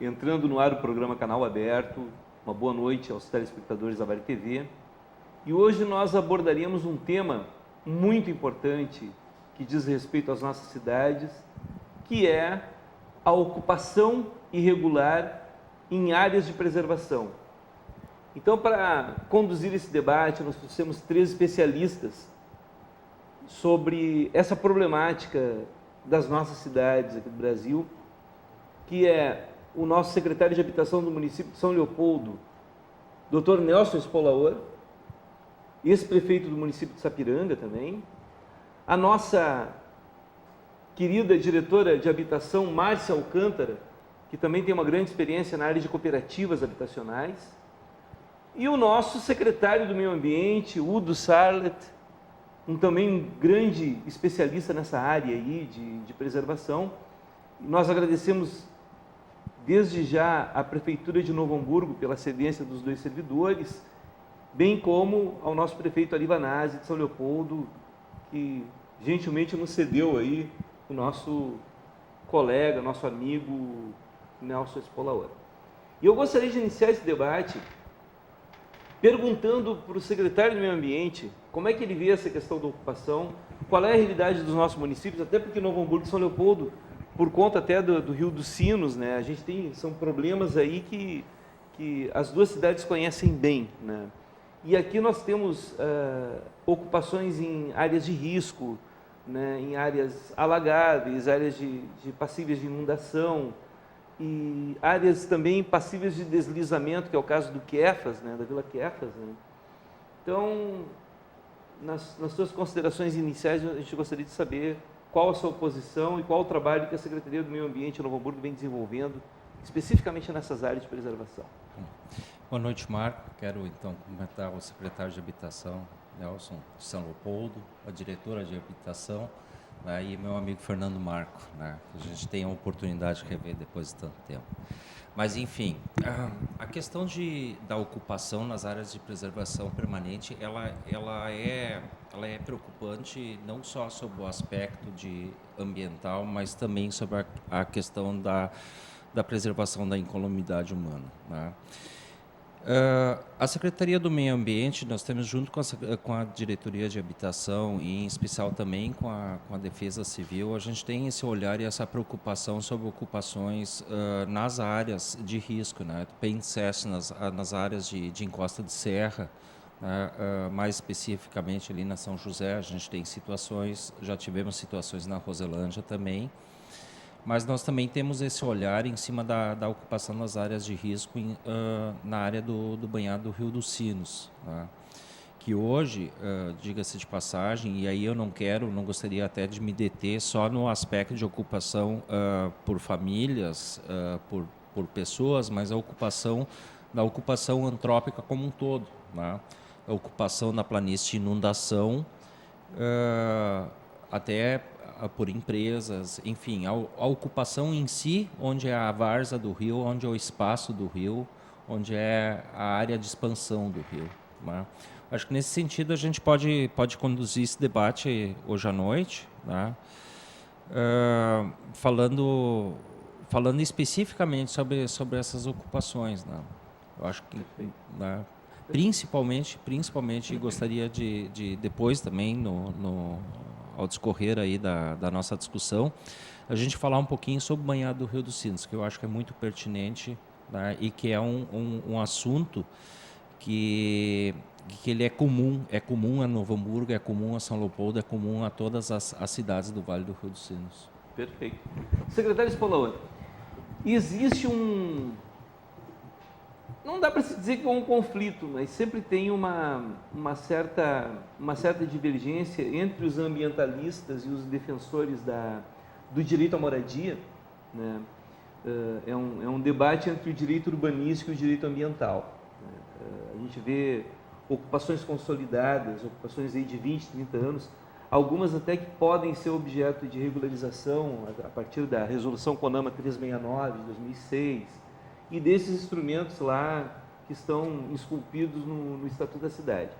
Entrando no ar o programa Canal Aberto, uma boa noite aos telespectadores da Bari TV. E hoje nós abordaríamos um tema muito importante que diz respeito às nossas cidades, que é a ocupação irregular em áreas de preservação. Então, para conduzir esse debate, nós trouxemos 3 especialistas sobre essa problemática das nossas cidades aqui do Brasil, que é o nosso secretário de Habitação do município de São Leopoldo, Dr. Nelson Spolaor, ex-prefeito do município de Sapiranga também, a nossa querida diretora de Habitação, Márcia Alcântara, que também tem uma grande experiência na área de cooperativas habitacionais, e o nosso secretário do Meio Ambiente, Udo Sarlet, também um grande especialista nessa área aí de preservação. Nós agradecemos desde já à Prefeitura de Novo Hamburgo pela cedência dos 2 servidores, bem como ao nosso prefeito Ari Vanazzi de São Leopoldo, que gentilmente nos cedeu aí o nosso colega, nosso amigo Nelson Spolaor. E eu gostaria de iniciar esse debate perguntando para o secretário do Meio Ambiente como é que ele vê essa questão da ocupação, qual é a realidade dos nossos municípios, até porque Novo Hamburgo e São Leopoldo, por conta até do Rio dos Sinos, né, a gente são problemas aí que as 2 cidades conhecem bem, né? E aqui nós temos ocupações em áreas de risco, né, em áreas alagáveis, áreas passíveis de inundação, e áreas também passíveis de deslizamento, que é o caso do Quefas, né, da Vila Quefas, né? Então, nas suas considerações iniciais, a gente gostaria de saber qual a sua posição e qual o trabalho que a Secretaria do Meio Ambiente de Novo Hamburgo vem desenvolvendo, especificamente nessas áreas de preservação. Boa noite, Marco. Quero, então, cumprimentar o secretário de Habitação, Nelson de São Leopoldo, a diretora de Habitação, né, e meu amigo Fernando Marco, né, que a gente tem a oportunidade de rever depois de tanto tempo. Mas, enfim, a questão da ocupação nas áreas de preservação permanente, ela é preocupante não só sob o aspecto ambiental, mas também sobre a questão da preservação da incolumidade humana, né? A Secretaria do Meio Ambiente, nós temos junto com a Diretoria de Habitação e em especial também com a Defesa Civil, a gente tem esse olhar e essa preocupação sobre ocupações nas áreas de risco, né? PENSES, nas áreas de encosta de serra, né? Mais especificamente ali na São José, a gente tem situações, já tivemos situações na Roselândia também, mas nós também temos esse olhar em cima da ocupação das áreas de risco na área do banhado do Rio dos Sinos, né? Que hoje, diga-se de passagem, e aí eu não gostaria até de me deter só no aspecto de ocupação por famílias, por pessoas, mas a ocupação antrópica como um todo, né? A ocupação na planície de inundação, até por empresas, enfim, a ocupação em si, onde é a várzea do rio, onde é o espaço do rio, onde é a área de expansão do rio, né? Acho que nesse sentido a gente pode conduzir esse debate hoje à noite, né? Falando especificamente sobre essas ocupações, né? Eu acho que, né, principalmente gostaria de depois também ao discorrer aí da nossa discussão, a gente falar um pouquinho sobre o banhado do Rio dos Sinos, que eu acho que é muito pertinente, né, e que é um assunto que ele é comum a Novo Hamburgo, é comum a São Leopoldo, é comum a todas as cidades do Vale do Rio dos Sinos. Perfeito. Secretário Spolaor, existe não dá para se dizer que é um conflito, mas sempre tem uma certa divergência entre os ambientalistas e os defensores do direito à moradia, né? é um debate entre o direito urbanístico e o direito ambiental. A gente vê ocupações consolidadas, ocupações aí de 20, 30 anos, algumas até que podem ser objeto de regularização a partir da resolução CONAMA 369 de 2006 e desses instrumentos lá que estão esculpidos no Estatuto da Cidade.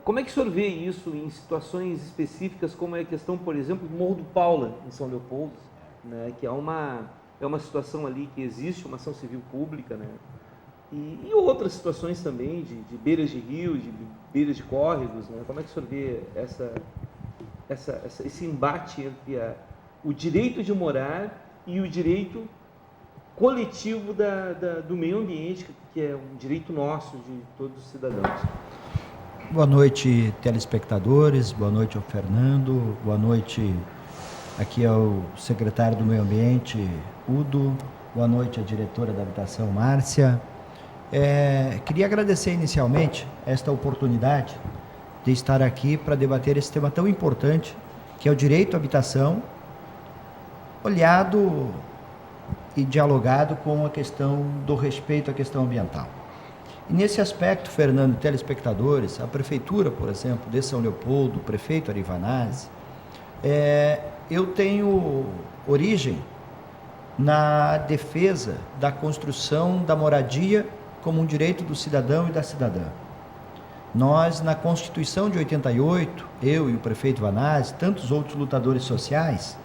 Como é que o senhor vê isso em situações específicas, como é a questão, por exemplo, do Morro do Paula, em São Leopoldo, né, que é uma situação ali que existe uma ação civil pública, né, e outras situações também de beiras de rios, de beiras de córregos, né? Como é que o senhor vê esse embate entre o direito de morar e o direito coletivo do meio ambiente, que é um direito nosso, de todos os cidadãos? Boa noite, telespectadores, boa noite ao Fernando, boa noite aqui ao secretário do Meio Ambiente, Udo, boa noite à diretora da Habitação, Márcia. Queria agradecer inicialmente esta oportunidade de estar aqui para debater esse tema tão importante, que é o direito à habitação, olhado e dialogado com a questão do respeito à questão ambiental. E nesse aspecto, Fernando, telespectadores, a Prefeitura, por exemplo, de São Leopoldo, o prefeito Ari Vanazzi, eu tenho origem na defesa da construção da moradia como um direito do cidadão e da cidadã. Nós, na Constituição de 88, eu e o prefeito Vanazzi, tantos outros lutadores sociais,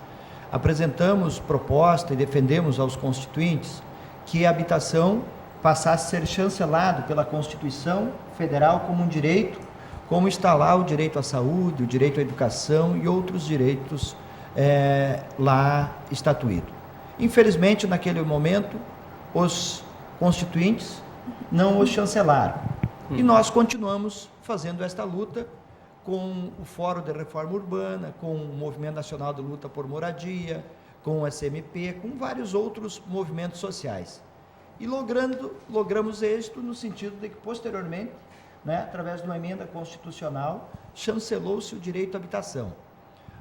apresentamos proposta e defendemos aos constituintes que a habitação passasse a ser chancelado pela Constituição Federal como um direito, como está lá o direito à saúde, o direito à educação e outros direitos lá estatuídos. Infelizmente, naquele momento, os constituintes não os chancelaram. E nós continuamos fazendo esta luta com o Fórum de Reforma Urbana, com o Movimento Nacional de Luta por Moradia, com o SMP, com vários outros movimentos sociais. E logramos êxito no sentido de que, posteriormente, através de uma emenda constitucional, chancelou-se o direito à habitação.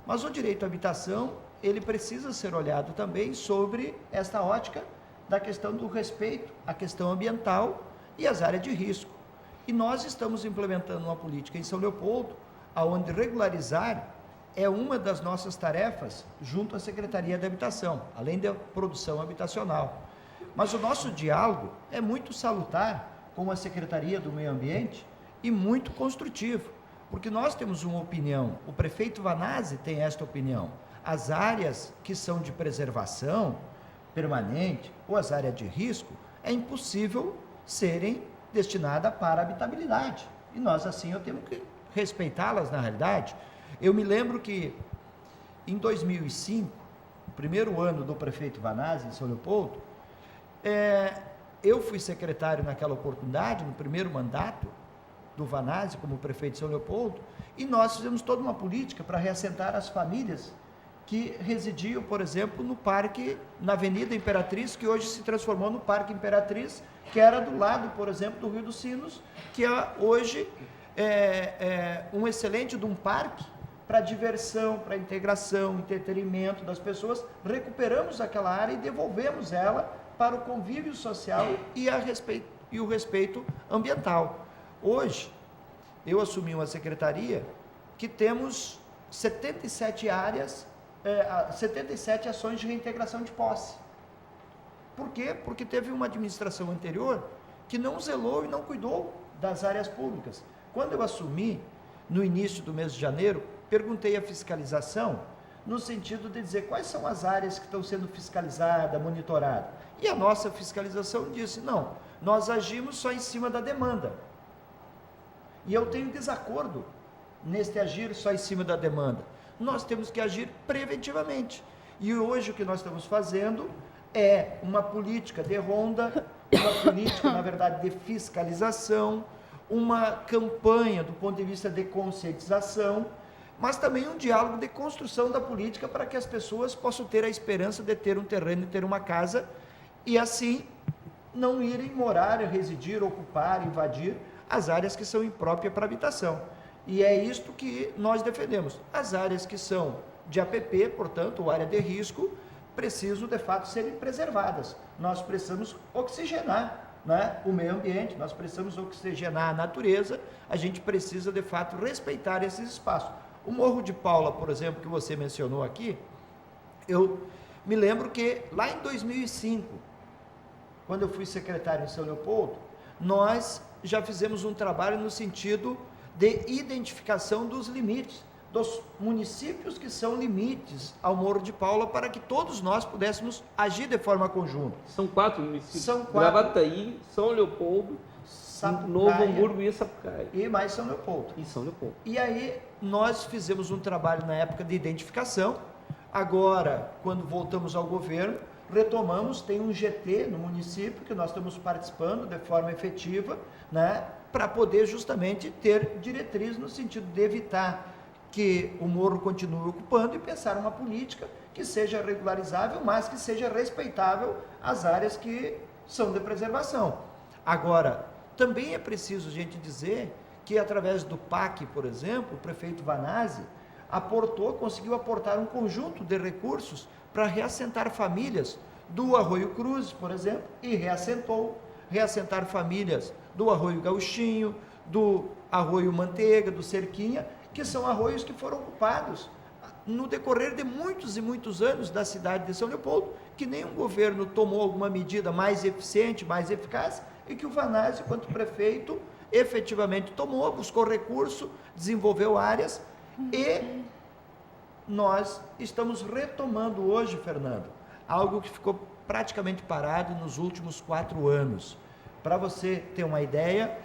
Mas o direito à habitação, ele precisa ser olhado também sobre esta ótica da questão do respeito à questão ambiental e às áreas de risco. E nós estamos implementando uma política em São Leopoldo, onde regularizar é uma das nossas tarefas junto à Secretaria de Habitação, além da produção habitacional. Mas o nosso diálogo é muito salutar com a Secretaria do Meio Ambiente e muito construtivo, porque nós temos uma opinião, o prefeito Vanazzi tem esta opinião, as áreas que são de preservação permanente ou as áreas de risco, é impossível serem destinadas para habitabilidade. E nós, assim, temos que respeitá-las na realidade. Eu me lembro que, em 2005, o primeiro ano do prefeito Vanazzi, em São Leopoldo, eu fui secretário naquela oportunidade, no primeiro mandato do Vanazzi, como prefeito de São Leopoldo, e nós fizemos toda uma política para reassentar as famílias que residiam, por exemplo, no parque, na Avenida Imperatriz, que hoje se transformou no Parque Imperatriz, que era do lado, por exemplo, do Rio dos Sinos, que hoje é um excelente de um parque para diversão, para integração, entretenimento das pessoas. Recuperamos aquela área e devolvemos ela para o convívio social e o respeito ambiental. Hoje, eu assumi uma secretaria que temos 77 áreas, 77 ações de reintegração de posse. Por quê? Porque teve uma administração anterior que não zelou e não cuidou das áreas públicas. Quando eu assumi, no início do mês de janeiro, perguntei à fiscalização, no sentido de dizer quais são as áreas que estão sendo fiscalizadas, monitoradas. E a nossa fiscalização disse, não, nós agimos só em cima da demanda. E eu tenho desacordo neste agir só em cima da demanda. Nós temos que agir preventivamente. E hoje o que nós estamos fazendo é uma política de ronda, uma política, na verdade, de fiscalização, uma campanha do ponto de vista de conscientização, mas também um diálogo de construção da política para que as pessoas possam ter a esperança de ter um terreno e ter uma casa e assim não irem morar, residir, ocupar, invadir as áreas que são impróprias para habitação. E é isto que nós defendemos. As áreas que são de APP, portanto, área de risco, precisam, de fato, serem preservadas. Nós precisamos oxigenar, né, o meio ambiente, nós precisamos oxigenar a natureza, a gente precisa, de fato, respeitar esses espaços. O Morro de Paula, por exemplo, que você mencionou aqui, eu me lembro que lá em 2005, quando eu fui secretário em São Leopoldo, nós já fizemos um trabalho no sentido de identificação dos limites, dos municípios que são limites ao Morro de Paula, para que todos nós pudéssemos agir de forma conjunta. São 4 municípios. São 4. Gravataí, São Leopoldo, Sapucaia, Novo Hamburgo e Sapucaia. E mais São Leopoldo. E São Leopoldo. E aí nós fizemos um trabalho na época de identificação. Agora, quando voltamos ao governo, retomamos, tem um GT no município que nós estamos participando de forma efetiva, né, para poder justamente ter diretriz no sentido de evitar que o morro continue ocupando e pensar uma política que seja regularizável, mas que seja respeitável as áreas que são de preservação. Agora, também é preciso a gente dizer que através do PAC, por exemplo, o prefeito Vanazzi conseguiu aportar um conjunto de recursos para reassentar famílias do Arroio Cruz, por exemplo, e reassentar famílias do Arroio Gauchinho, do Arroio Manteiga, do Cerquinha, que são arroios que foram ocupados no decorrer de muitos e muitos anos da cidade de São Leopoldo, que nenhum governo tomou alguma medida mais eficiente, mais eficaz, e que o Vanazzi, quanto prefeito, efetivamente tomou, buscou recurso, desenvolveu áreas, e nós estamos retomando hoje, Fernando, algo que ficou praticamente parado nos últimos 4 anos. Para você ter uma ideia,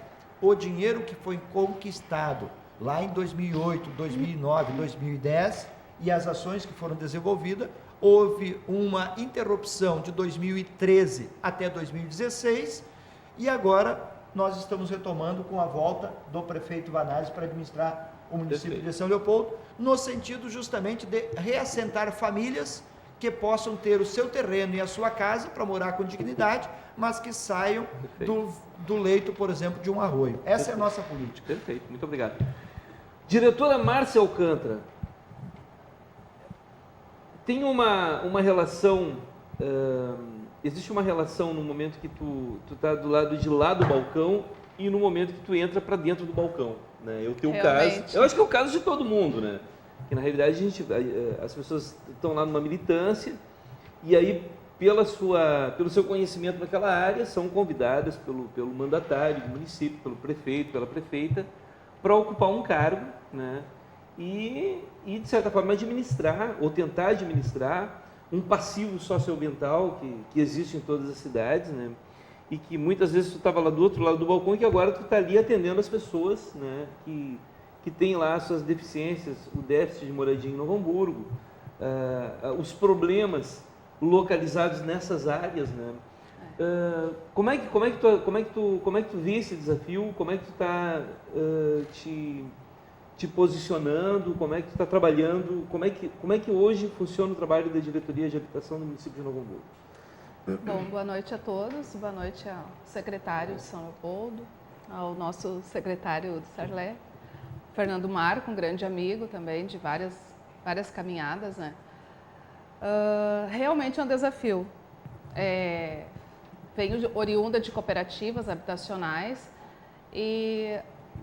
o dinheiro que foi conquistado lá em 2008, 2009, 2010, e as ações que foram desenvolvidas, houve uma interrupção de 2013 até 2016, e agora nós estamos retomando com a volta do prefeito Vanazzi para administrar o município de São Leopoldo, no sentido justamente de reassentar famílias que possam ter o seu terreno e a sua casa para morar com dignidade, mas que saiam do leito, por exemplo, de um arroio. Essa é a nossa política. Perfeito, muito obrigado. Diretora Márcia Alcântara, tem uma relação, existe uma relação no momento que tu está do lado de lá do balcão e no momento que tu entra para dentro do balcão, né? É o teu caso, eu acho que é o caso de todo mundo, né? Que na realidade as pessoas estão lá numa militância e aí pelo seu conhecimento naquela área são convidadas pelo mandatário do município, pelo prefeito, pela prefeita, para ocupar um cargo, né? E de certa forma administrar ou tentar administrar um passivo socioambiental que existe em todas as cidades, né? E que muitas vezes tu estava lá do outro lado do balcão e que agora tu está ali atendendo as pessoas, né? Que tem lá as suas deficiências, o déficit de moradia em Novo Hamburgo, os problemas localizados nessas áreas, né? Como é que tu vê esse desafio? Como é que tu está te posicionando? Como é que tu está trabalhando? Como é que hoje funciona o trabalho da diretoria de habitação do município de Novo Hamburgo? Bom, boa noite a todos, boa noite ao secretário de São Leopoldo, ao nosso secretário do Sarlé, Fernando Marco, um grande amigo também de várias caminhadas, né? Realmente é um desafio. Venho oriunda de cooperativas habitacionais e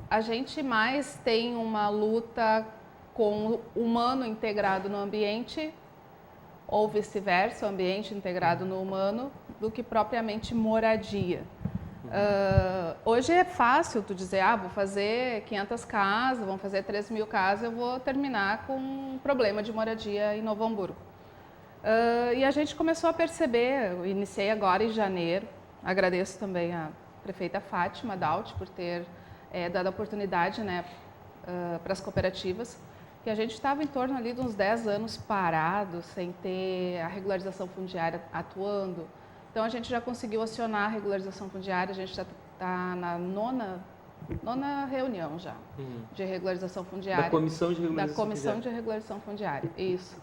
a gente mais tem uma luta com o humano integrado no ambiente ou vice-versa, o ambiente integrado no humano, do que propriamente moradia. Hoje é fácil tu dizer, vou fazer 500 casas, vão fazer 3.000 casas, eu vou terminar com um problema de moradia em Novo Hamburgo. E a gente começou a perceber, eu iniciei agora em janeiro, agradeço também a prefeita Fátima Daut por ter dado a oportunidade, né, para as cooperativas, que a gente estava em torno ali de uns 10 anos parados, sem ter a regularização fundiária atuando. Então a gente já conseguiu acionar a regularização fundiária, a gente já está na nona reunião já de regularização fundiária. Da Comissão de Regularização Fundiária. Da Comissão de Regularização Fundiária, isso.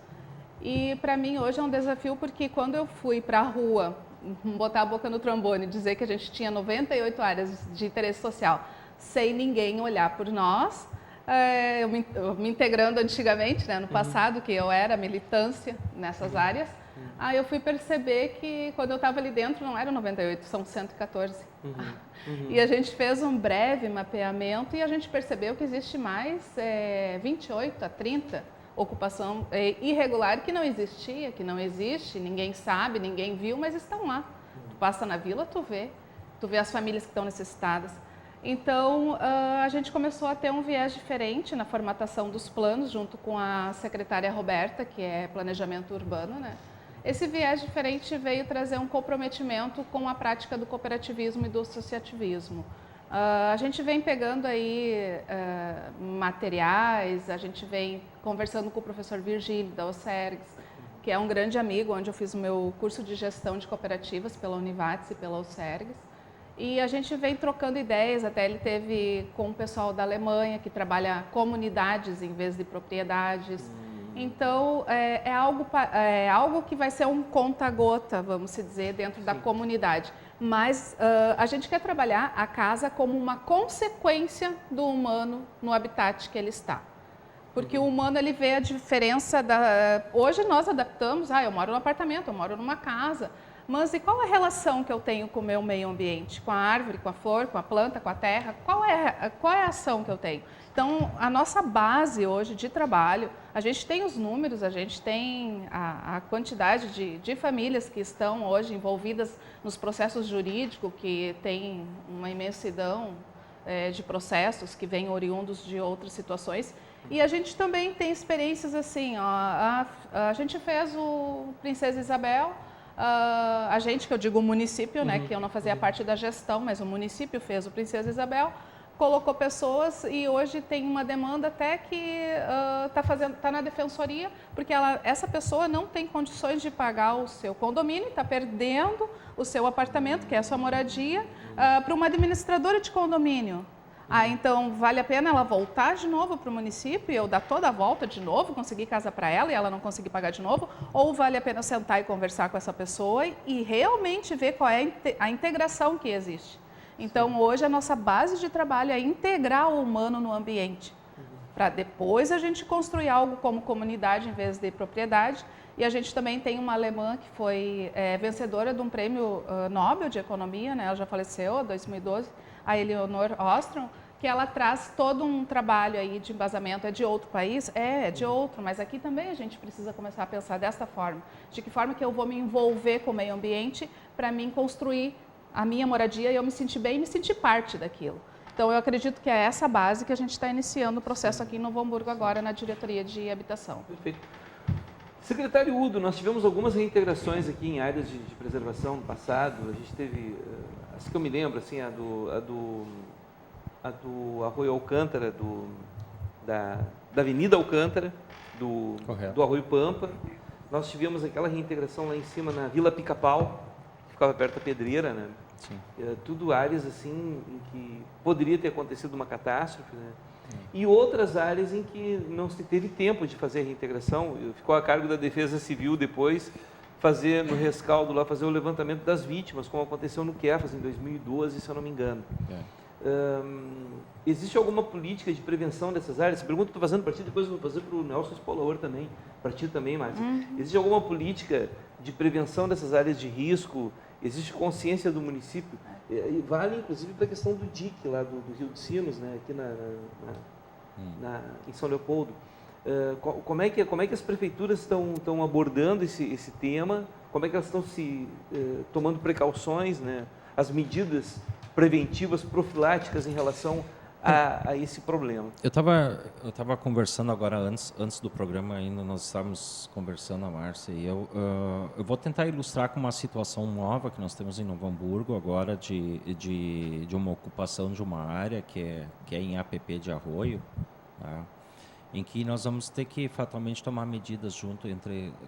E para mim hoje é um desafio porque quando eu fui para a rua, botar a boca no trombone e dizer que a gente tinha 98 áreas de interesse social sem ninguém olhar por nós, eu me integrando antigamente, né, no passado, que eu era militância nessas áreas, Aí eu fui perceber que quando eu estava ali dentro não eram 98, são 114. E a gente fez um breve mapeamento e a gente percebeu que existe mais 28 a 30 ocupação irregular que não existia, que não existe, ninguém sabe, ninguém viu, mas estão lá. Tu passa na vila, tu vê as famílias que estão necessitadas. Então, a gente começou a ter um viés diferente na formatação dos planos, junto com a secretária Roberta, que é Planejamento Urbano, né? Esse viés diferente veio trazer um comprometimento com a prática do cooperativismo e do associativismo. A gente vem pegando aí materiais, a gente vem conversando com o professor Virgílio, da OCERGS, que é um grande amigo, onde eu fiz o meu curso de gestão de cooperativas pela Univates e pela OCERGS. E a gente vem trocando ideias, até ele teve com o pessoal da Alemanha, que trabalha comunidades em vez de propriedades. Então, é algo que vai ser um conta-gota, vamos dizer, dentro da comunidade. Mas a gente quer trabalhar a casa como uma consequência do humano no habitat que ele está. Porque o humano, ele vê a diferença Hoje nós adaptamos, eu moro num apartamento, eu moro numa casa. Mas e qual a relação que eu tenho com o meu meio ambiente? Com a árvore, com a flor, com a planta, com a terra? Qual é a ação que eu tenho? Então, a nossa base hoje de trabalho, a gente tem os números, a gente tem a quantidade de famílias que estão hoje envolvidas nos processos jurídicos, que tem uma imensidão de processos que vêm oriundos de outras situações. E a gente também tem experiências assim, a gente fez o Princesa Isabel. A gente, que eu digo o município, né, que eu não fazia parte da gestão, mas o município fez o Princesa Isabel, colocou pessoas e hoje tem uma demanda até que tá na defensoria, porque essa pessoa não tem condições de pagar o seu condomínio, está perdendo o seu apartamento, que é a sua moradia, para uma administradora de condomínio. Então, vale a pena ela voltar de novo para o município e eu dar toda a volta de novo, conseguir casa para ela e ela não conseguir pagar de novo? Ou vale a pena sentar e conversar com essa pessoa e realmente ver qual é a integração que existe? Então, hoje a nossa base de trabalho é integrar o humano no ambiente, para depois a gente construir algo como comunidade em vez de propriedade. E a gente também tem uma alemã que foi vencedora de um prêmio Nobel de Economia, né? Ela já faleceu em 2012, a Eleonore Ostrom, que ela traz todo um trabalho aí de embasamento. É de outro país? É de outro, mas aqui também a gente precisa começar a pensar desta forma. De que forma que eu vou me envolver com o meio ambiente para mim construir a minha moradia e eu me sentir bem e me sentir parte daquilo. Então, eu acredito que é essa base que a gente está iniciando o processo aqui em Novo Hamburgo agora, na Diretoria de Habitação. Perfeito. Secretário Udo, nós tivemos algumas reintegrações aqui em áreas de preservação no passado. A gente teve, assim que eu me lembro, assim, a do Arroio Alcântara, da Avenida Alcântara, do Arroio Pampa. Nós tivemos aquela reintegração lá em cima na Vila Pica-Pau, que ficava perto da Pedreira, né? Sim. Tudo áreas assim em que poderia ter acontecido uma catástrofe, né? E outras áreas em que não se teve tempo de fazer a reintegração. Ficou a cargo da Defesa Civil depois fazer no rescaldo lá, fazer o levantamento das vítimas, como aconteceu no Quefas em 2012, se eu não me engano. Existe alguma política de prevenção dessas áreas? Essa pergunta eu estou fazendo para ti, depois eu vou fazer para o Nelson Espolaor também, para ti também, Márcia. Existe alguma política de prevenção dessas áreas de risco? Existe consciência do município? E vale, inclusive, para a questão do DIC, lá do Rio dos Sinos, né, aqui em São Leopoldo. Como é que as prefeituras estão abordando esse tema? Como é que elas estão tomando precauções, né, as medidas preventivas, profiláticas em relação a esse problema? Eu estava conversando agora, antes do programa ainda, nós estávamos conversando, a Márcia, e eu vou tentar ilustrar com uma situação nova que nós temos em Novo Hamburgo agora, de uma ocupação de uma área que é em APP de Arroio, tá? Em que nós vamos ter que fatalmente tomar medidas junto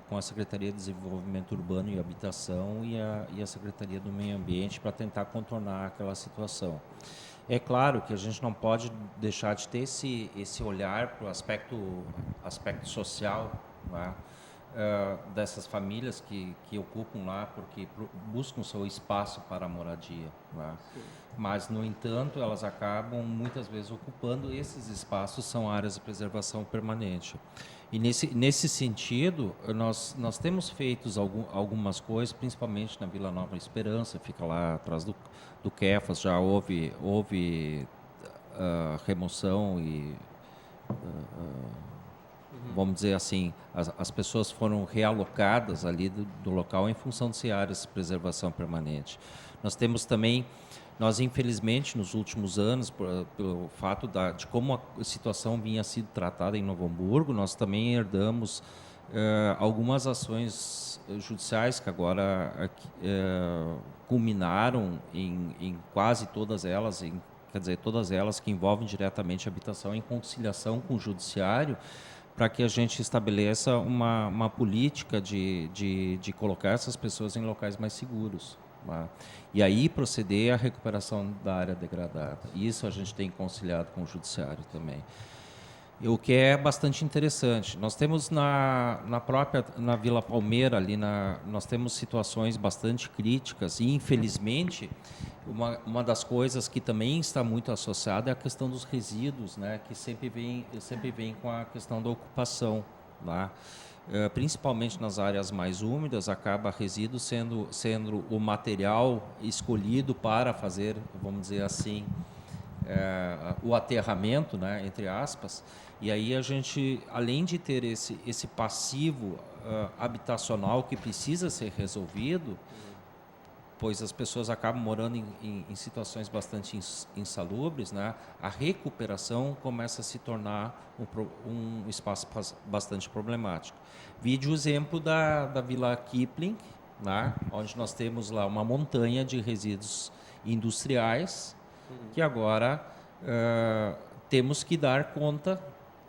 com a Secretaria de Desenvolvimento Urbano e Habitação e a Secretaria do Meio Ambiente para tentar contornar aquela situação. É claro que a gente não pode deixar de ter esse olhar para o aspecto social, né? dessas famílias que ocupam lá porque buscam seu espaço para a moradia. Né? Mas, no entanto, elas acabam muitas vezes ocupando esses espaços, são áreas de preservação permanente. E nesse sentido, nós temos feito algumas coisas, principalmente na Vila Nova Esperança, fica lá atrás do Kefas, já houve remoção e, vamos dizer assim, as pessoas foram realocadas ali do local em função de ser áreas de preservação permanente. Nós temos também, infelizmente, nos últimos anos, pelo fato de como a situação vinha sido tratada em Novo Hamburgo, nós também herdamos algumas ações judiciais que agora culminaram em quase todas elas, quer dizer, todas elas que envolvem diretamente a habitação, em conciliação com o judiciário, para que a gente estabeleça uma política de colocar essas pessoas em locais mais seguros. Tá? E aí proceder à recuperação da área degradada. Isso a gente tem conciliado com o judiciário também. O que é bastante interessante. Nós temos na Vila Palmeira, nós temos situações bastante críticas e, infelizmente, uma das coisas que também está muito associada é a questão dos resíduos, né, que sempre vem com a questão da ocupação. Lá. Principalmente nas áreas mais úmidas, acaba resíduo sendo o material escolhido para fazer, vamos dizer assim, o aterramento, né, entre aspas. E aí a gente, além de ter esse passivo habitacional que precisa ser resolvido, pois as pessoas acabam morando em situações bastante insalubres, né? A recuperação começa a se tornar um espaço bastante problemático. Vide o exemplo da Vila Kipling, né? Onde nós temos lá uma montanha de resíduos industriais, que agora temos que dar conta,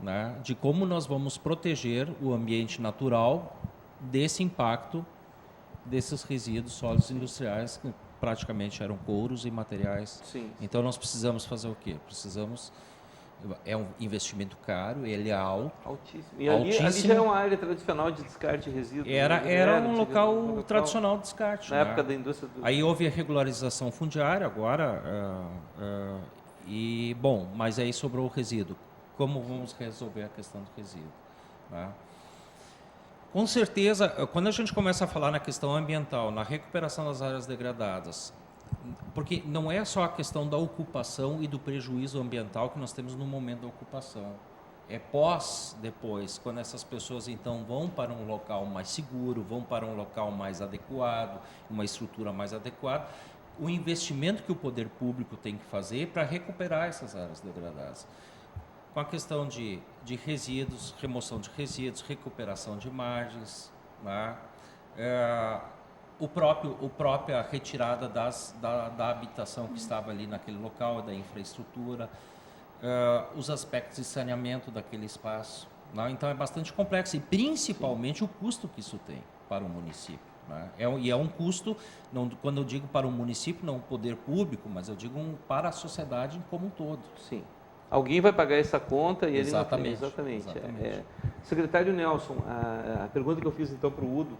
né, de como nós vamos proteger o ambiente natural desse impacto desses resíduos sólidos industriais, que praticamente eram couros e materiais. Sim. Então, nós precisamos fazer o quê? É um investimento caro, ele é altíssimo. E ali já é uma área tradicional de descarte de resíduos. Era um local tradicional de descarte. Na época da indústria. Aí houve a regularização fundiária agora, mas aí sobrou o resíduo. Como vamos resolver a questão do resíduo? Tá? Com certeza, quando a gente começa a falar na questão ambiental, na recuperação das áreas degradadas, porque não é só a questão da ocupação e do prejuízo ambiental que nós temos no momento da ocupação. É depois, quando essas pessoas então vão para um local mais seguro, vão para um local mais adequado, uma estrutura mais adequada, o investimento que o poder público tem que fazer para recuperar essas áreas degradadas. Com a questão de resíduos, remoção de resíduos, recuperação de margens, né? A própria retirada da habitação que estava ali naquele local, da infraestrutura, os aspectos de saneamento daquele espaço. Né? Então, é bastante complexo e, principalmente, o custo que isso tem para o município. Né? É um custo, quando eu digo para o município, não o poder público, mas eu digo para a sociedade como um todo. Sim. Alguém vai pagar essa conta e ele não... Exatamente. Secretário Nelson, a pergunta que eu fiz então para o Udo,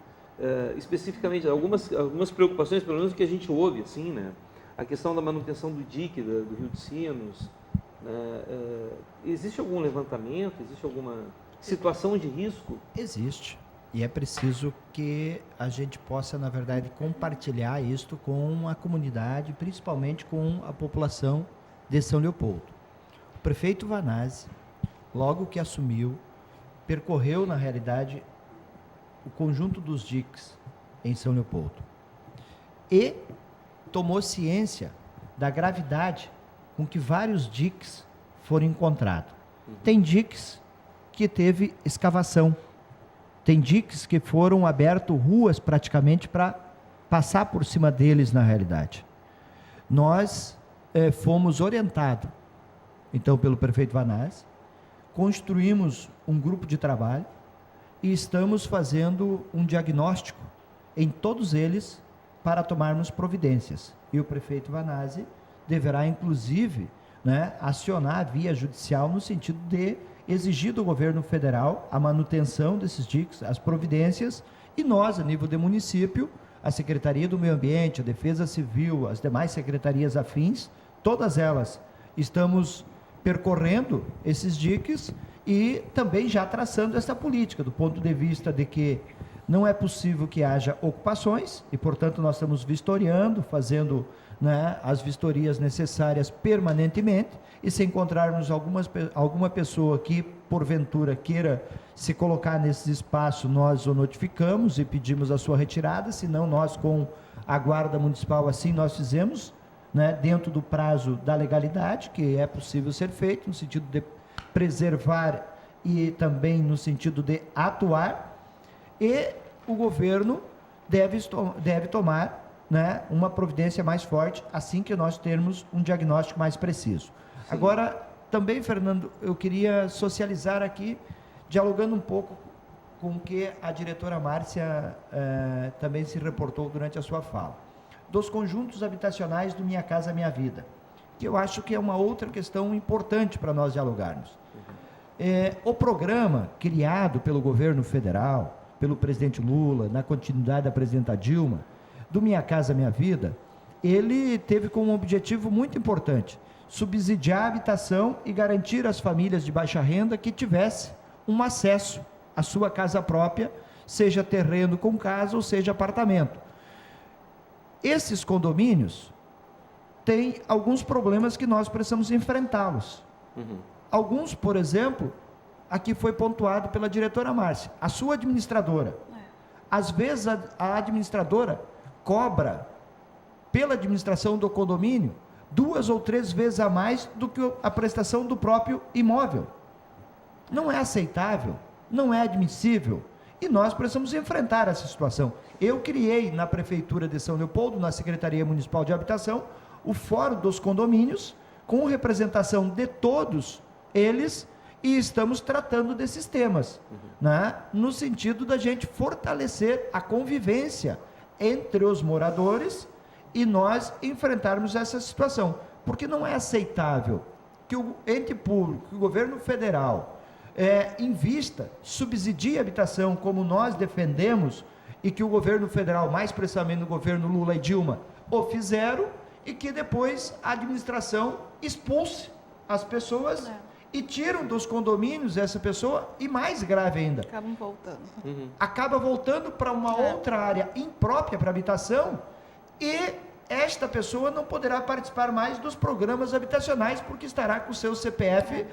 especificamente, algumas preocupações, pelo menos que a gente ouve, assim, né? A questão da manutenção do dique do Rio de Sinos. Existe algum levantamento? Existe alguma situação de risco? Existe. E é preciso que a gente possa, na verdade, compartilhar isto com a comunidade, principalmente com a população de São Leopoldo. O prefeito Vanazzi, logo que assumiu, percorreu, na realidade, o conjunto dos diques em São Leopoldo e tomou ciência da gravidade com que vários diques foram encontrados. Tem diques que teve escavação, tem diques que foram abertas ruas praticamente para passar por cima deles, na realidade. Nós fomos orientados então pelo prefeito Vanazzi, construímos um grupo de trabalho e estamos fazendo um diagnóstico em todos eles para tomarmos providências. E o prefeito Vanazzi deverá, inclusive, né, acionar a via judicial no sentido de exigir do governo federal a manutenção desses diques, as providências, e nós, a nível de município, a Secretaria do Meio Ambiente, a Defesa Civil, as demais secretarias afins, todas elas estamos percorrendo esses diques e também já traçando essa política, do ponto de vista de que não é possível que haja ocupações e, portanto, nós estamos vistoriando, fazendo, né, as vistorias necessárias permanentemente, e se encontrarmos alguma pessoa que, porventura, queira se colocar nesse espaço, nós o notificamos e pedimos a sua retirada, senão nós, com a Guarda Municipal, assim nós fizemos, né, dentro do prazo da legalidade, que é possível ser feito, no sentido de preservar e também no sentido de atuar, e o governo deve tomar, né, uma providência mais forte assim que nós termos um diagnóstico mais preciso. Sim. Agora, também, Fernando, eu queria socializar aqui, dialogando um pouco com o que a diretora Márcia também se reportou durante a sua fala, dos conjuntos habitacionais do Minha Casa Minha Vida, que eu acho que é uma outra questão importante para nós dialogarmos. O programa criado pelo governo federal, pelo presidente Lula, na continuidade da presidenta Dilma, do Minha Casa Minha Vida, ele teve como objetivo muito importante subsidiar a habitação e garantir às famílias de baixa renda que tivesse um acesso à sua casa própria, seja terreno com casa ou seja apartamento. Esses condomínios têm alguns problemas que nós precisamos enfrentá-los. Alguns, por exemplo, aqui foi pontuado pela diretora Márcia, a sua administradora. Às vezes a administradora cobra pela administração do condomínio 2 ou 3 vezes a mais do que a prestação do próprio imóvel. Não é aceitável, não é admissível, e nós precisamos enfrentar essa situação. Eu criei na Prefeitura de São Leopoldo, na Secretaria Municipal de Habitação, o Fórum dos Condomínios, com representação de todos eles, e estamos tratando desses temas, né? No sentido da gente fortalecer a convivência entre os moradores e nós enfrentarmos essa situação, porque não é aceitável que o ente público, que o governo federal invista, subsidie a habitação como nós defendemos, e que o governo federal, mais precisamente o governo Lula e Dilma, o fizeram, e que depois a administração expulse as pessoas e tiram dos condomínios essa pessoa, e mais grave ainda, acabam voltando. Acaba voltando para uma outra área imprópria para habitação, e esta pessoa não poderá participar mais dos programas habitacionais, porque estará com o seu CPF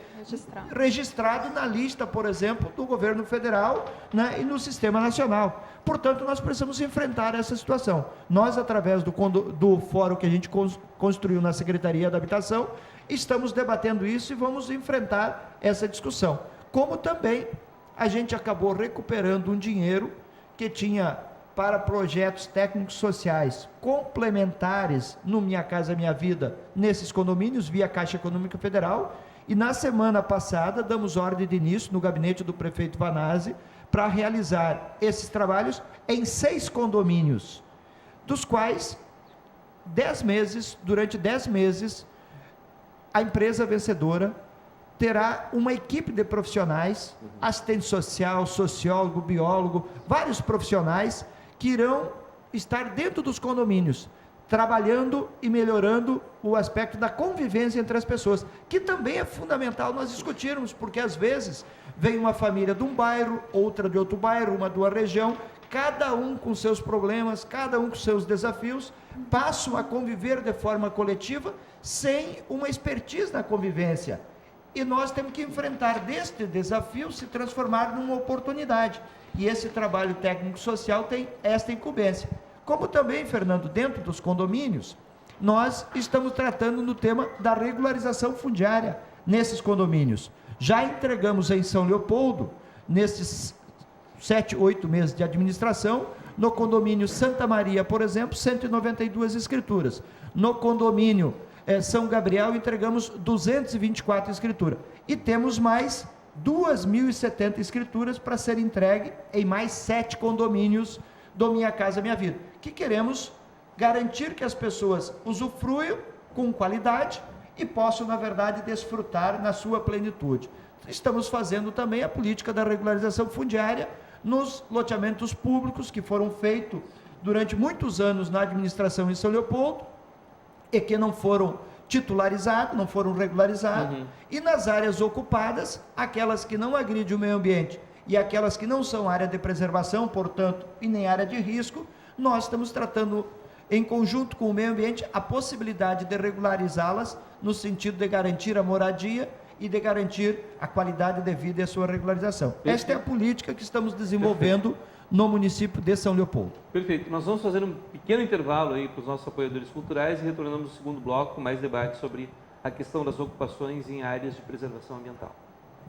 registrado na lista, por exemplo, do governo federal, né, e no sistema nacional. Portanto, nós precisamos enfrentar essa situação. Nós, através do fórum que a gente construiu na Secretaria da Habitação, estamos debatendo isso e vamos enfrentar essa discussão. Como também a gente acabou recuperando um dinheiro que tinha para projetos técnicos sociais complementares no Minha Casa Minha Vida, nesses condomínios, via Caixa Econômica Federal, e na semana passada damos ordem de início no gabinete do prefeito Vanazzi para realizar esses trabalhos em 6 condomínios, dos quais 10 meses, durante 10 meses, a empresa vencedora terá uma equipe de profissionais, assistente social, sociólogo, biólogo, vários profissionais que irão estar dentro dos condomínios, trabalhando e melhorando o aspecto da convivência entre as pessoas, que também é fundamental nós discutirmos, porque às vezes vem uma família de um bairro, outra de outro bairro, uma de uma região, cada um com seus problemas, cada um com seus desafios, passam a conviver de forma coletiva, sem uma expertise na convivência. E nós temos que enfrentar deste desafio, se transformar numa oportunidade. E esse trabalho técnico-social tem esta incumbência. Como também, Fernando, dentro dos condomínios, nós estamos tratando no tema da regularização fundiária nesses condomínios. Já entregamos em São Leopoldo, nesses 7, 8 meses de administração, no condomínio Santa Maria, por exemplo, 192 escrituras. No condomínio São Gabriel, entregamos 224 escrituras. E temos mais 2.070 escrituras para ser entregue em mais 7 condomínios do Minha Casa Minha Vida, que queremos garantir que as pessoas usufruam com qualidade e possam, na verdade, desfrutar na sua plenitude. estamos fazendo também a política da regularização fundiária nos loteamentos públicos que foram feitos durante muitos anos na administração em São Leopoldo e que não foram titularizados, não foram regularizados, e nas áreas ocupadas, aquelas que não agridem o meio ambiente e aquelas que não são área de preservação, portanto, e nem área de risco, nós estamos tratando em conjunto com o meio ambiente a possibilidade de regularizá-las no sentido de garantir a moradia e de garantir a qualidade de vida e a sua regularização. Esta é a política que estamos desenvolvendo no município de São Leopoldo. Perfeito. Nós vamos fazer um pequeno intervalo aí para os nossos apoiadores culturais e retornamos no segundo bloco com mais debate sobre a questão das ocupações em áreas de preservação ambiental.